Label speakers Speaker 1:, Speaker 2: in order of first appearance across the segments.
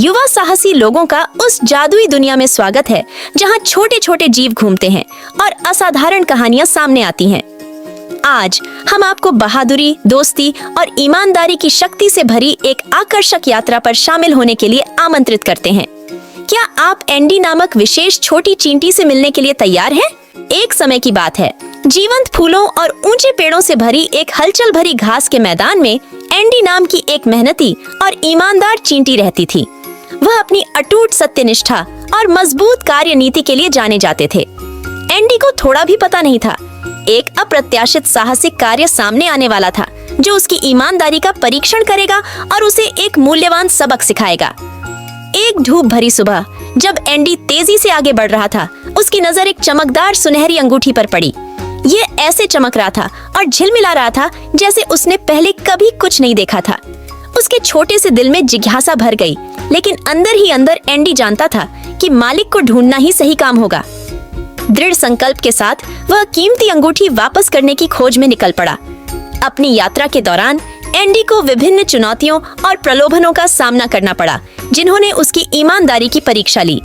Speaker 1: युवा साहसी लोगों का उस जादुई दुनिया में स्वागत है जहां छोटे छोटे जीव घूमते हैं और असाधारण कहानियां सामने आती हैं। आज हम आपको बहादुरी, दोस्ती और ईमानदारी की शक्ति से भरी एक आकर्षक यात्रा पर शामिल होने के लिए आमंत्रित करते हैं। क्या आप एंडी नामक विशेष छोटी चींटी से मिलने के लिए तैयार हैं? एक समय की बात है, जीवंत फूलों और ऊंचे पेड़ों से भरी एक हलचल भरी घास के मैदान में एंडी नाम की एक मेहनती और ईमानदार चींटी रहती थी। वह अपनी अटूट सत्यनिष्ठा और मजबूत कार्य नीति के लिए जाने जाते थे। एंडी को थोड़ा भी पता नहीं था, एक अप्रत्याशित साहसिक कार्य सामने आने वाला था जो उसकी ईमानदारी का परीक्षण करेगा और उसे एक मूल्यवान सबक सिखाएगा। एक धूप भरी सुबह जब एंडी तेजी से आगे बढ़ रहा था, उसकी नजर एक चमकदार सुनहरी अंगूठी पर पड़ी। ये ऐसे चमक रहा था और झिलमिला रहा था जैसे उसने पहले कभी कुछ नहीं देखा था। उसके छोटे से दिल में जिज्ञासा भर गई, लेकिन अंदर ही अंदर एंडी जानता था कि मालिक को ढूंढना ही सही काम होगा। दृढ़ संकल्प के साथ वह कीमती अंगूठी वापस करने की खोज में निकल पड़ा। अपनी यात्रा के दौरान एंडी को विभिन्न चुनौतियों और प्रलोभनों का सामना करना पड़ा, जिन्होंने उसकी ईमानदारी की परीक्षा ली।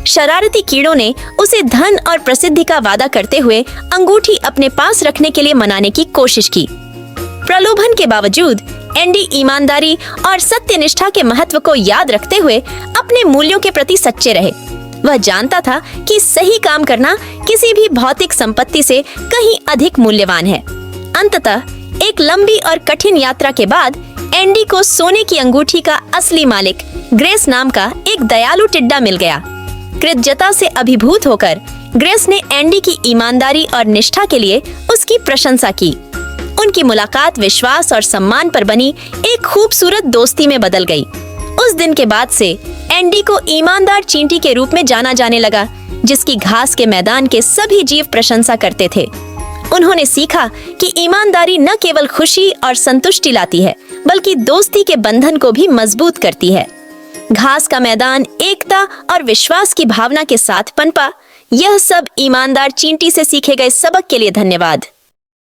Speaker 1: शरारती कीड़ों ने उसे धन और प्रसिद्धि का वादा करते हुए अंगूठी अपने पास रखने के लिए मनाने की कोशिश की। प्रलोभन के बावजूद एंडी ईमानदारी और सत्यनिष्ठा के महत्व को याद रखते हुए अपने मूल्यों के प्रति सच्चे रहे। वह जानता था कि सही काम करना किसी भी भौतिक संपत्ति से कहीं अधिक मूल्यवान है। अंततः एक लंबी और कठिन यात्रा के बाद एंडी को सोने की अंगूठी का असली मालिक ग्रेस नाम का एक दयालु टिड्डा मिल गया। कृतज्ञता से अभिभूत होकर ग्रेस ने एंडी की ईमानदारी और निष्ठा के लिए उसकी प्रशंसा की। उनकी मुलाकात विश्वास और सम्मान पर बनी एक खूबसूरत दोस्ती में बदल गई। उस दिन के बाद से एंडी को ईमानदार चींटी के रूप में जाना जाने लगा, जिसकी घास के मैदान के सभी जीव प्रशंसा करते थे। उन्होंने सीखा कि ईमानदारी न केवल खुशी और संतुष्टि लाती है, बल्कि दोस्ती के बंधन को भी मजबूत करती है। घास का मैदान एकता और विश्वास की भावना के साथ पनपा। यह सब ईमानदार चींटी से सीखे गए सबक के लिए धन्यवाद।